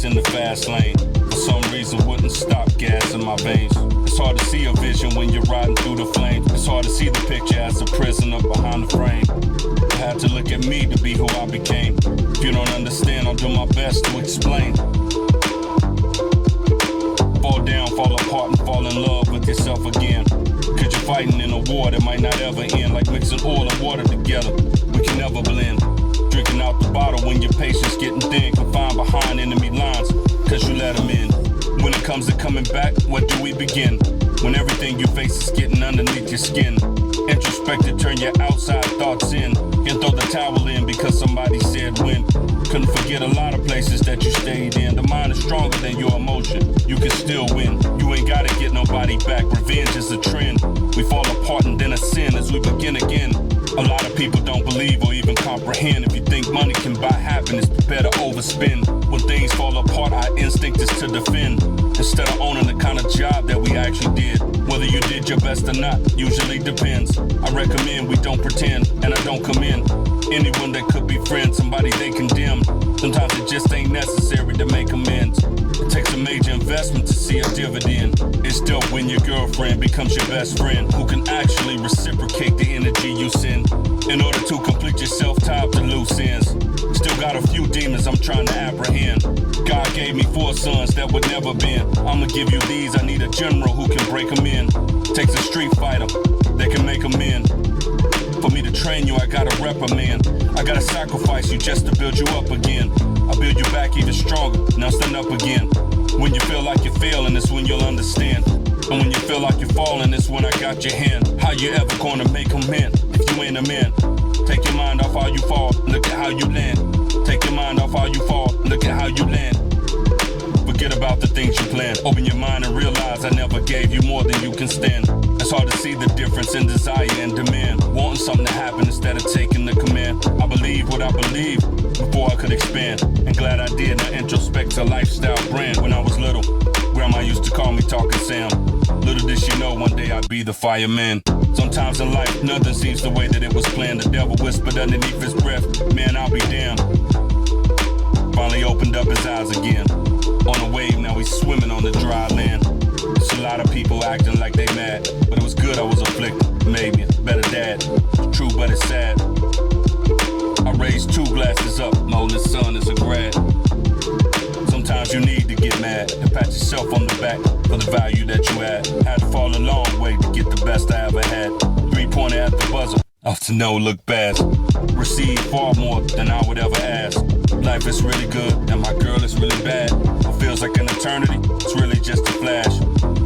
in the fast lane. For some reason wouldn't stop gas in my veins. It's hard to see a vision when you're riding through the flames. It's hard to see the picture as a prisoner behind the frame. I had to look at me to be who I became. If you don't understand, I'll do my best to explain. Fall down, fall apart, and fall in love with yourself again. Cause you're fighting in a war that might not ever end. Like mixing oil and water together, we can never blend. Drinking out the bottle when your patience getting thin. Confined behind enemy lines, cause you let them in. When it comes to coming back, where do we begin? When everything you face is getting underneath your skin. Introspect to turn your outside thoughts in. And throw the towel in because somebody said when. Couldn't forget a lot of places that you stayed in. The mind is stronger than your emotion. You can still win. You ain't gotta get nobody back. Revenge is a trend. We fall apart and then a sin as we begin again. A lot of people don't believe or even comprehend. If you think money can buy happiness, prepare to overspend. When things fall apart, our instinct is to defend. Instead of owning the kind of job that we actually did. Whether you did your best or not, usually depends. I recommend we don't pretend, and I don't come in. Anyone that could be friends, somebody they condemn. Sometimes it just ain't necessary to make amends. It takes a major investment to see a dividend. It's dope when your girlfriend becomes your best friend, who can actually reciprocate the energy you send. In order to complete yourself, tie up the loose ends. Still got a few demons I'm trying to apprehend. God gave me 4 sons that would never bend. I'ma give you these, I need a general who can break them in. Takes a street fighter that can make them in. For me to train you, I gotta reprimand. I gotta sacrifice you just to build you up again. I build you back even stronger, now stand up again. When you feel like you're failing, it's when you'll understand. And when you feel like you're falling, it's when I got your hand. How you ever gonna make amend if you ain't a man? Take your mind off how you fall, look at how you land. Take your mind off how you fall, look at how you land. Forget about the things you plan. Open your mind and realize I never gave you more than you can stand. It's hard to see the difference in desire and demand. Wanting something to happen instead of taking the command. I believe what I believe before I could expand. And glad I did. Now introspect a lifestyle brand. When I was little, grandma used to call me Talking Sam. Little did she know one day I'd be the fireman. Sometimes in life, nothing seems the way that it was planned. The devil whispered underneath his breath, man, I'll be damned. Finally opened up his eyes again. On a wave, now he's swimming on the dry land. There's a lot of people acting like they mad, but it was good I was afflicted. Made me a better dad. It's true, but it's sad. I raised 2 glasses up, my oldest son is a grad. Sometimes you need to get mad and pat yourself on the back for the value that you add. Had to fall a long way to get the best I ever had. 3-pointer at the buzzer, off to no look past. Receive far more than I would ever ask. Life is really good and my girl is really bad. It feels like an eternity, it's really just a flash.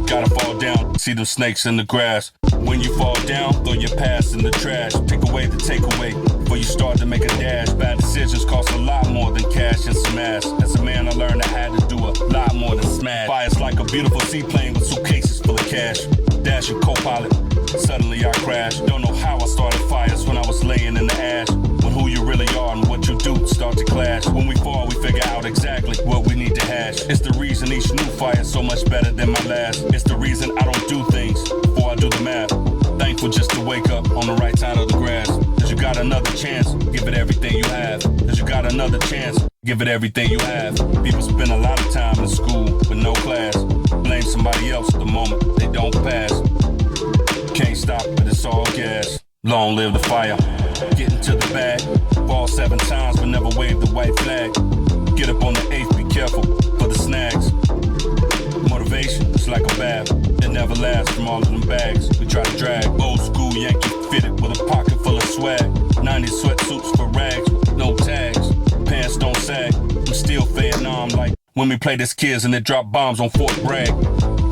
Gotta fall down, see them snakes in the grass. When you fall down, throw your past in the trash. Take away the takeaway before you start to make a dash. Bad decisions cost a lot more than cash and some ass. As a man I learned I had to do a lot more than smash. Fire's like a beautiful seaplane with suitcases full of cash. Dashing co-pilot, suddenly I crashed. Don't know how I started fires when I was laying in the ash. When who you really are and what you do start to clash. When we fall, we figure out exactly what we need to hash. It's the reason each new fire's so much better than my last. It's the reason I don't do things before I do the math. Thankful just to wake up on the right side of the grass. Cause you got another chance, give it everything you have. Cause you got another chance, give it everything you have. People spend a lot of time in school with no class. Blame somebody else the moment they don't pass. Can't stop, but it's all gas. Long live the fire. Get into the bag. Fall 7 times, but never wave the white flag. Get up on the 8th, be careful for the snags. Motivation is like a bath. It never lasts from all of them bags we try to drag. Old school Yankee fitted with a pocket full of swag. 90s sweatsuits for rags with no tags. Pants don't sag. I'm still Vietnam like when we play as kids and they drop bombs on Fort Bragg.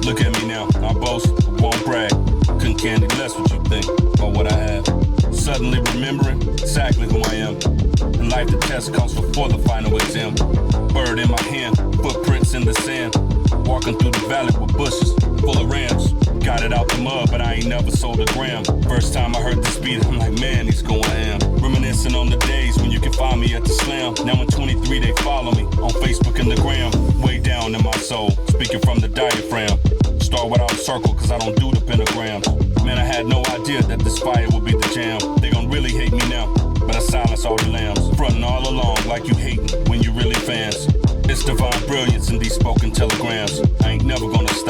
Look at me now, I boast, but won't brag. Couldn't care any less what you think about what I have. Suddenly remembering exactly who I am. In life the test comes before the final exam. Bird in my hand, footprints in the sand. Walking through the valley with bushes full of rams. Got it out the mud, but I ain't never sold a gram. First time I heard this beat, I'm like, man, he's going ham. Reminiscing on the days when you can find me at the slam. Now in 23 they follow me on Facebook and the gram. Way down in my soul, speaking from the diaphragm. Start without a circle, cause I don't do the pentagrams. Man, I had no idea that this fire would be the jam. They gon' really hate me now, but I silence all the lambs. Frontin' all along like you hatin' when you really fans. It's It's divine brilliance in these spoken telegrams. I ain't never gonna stop.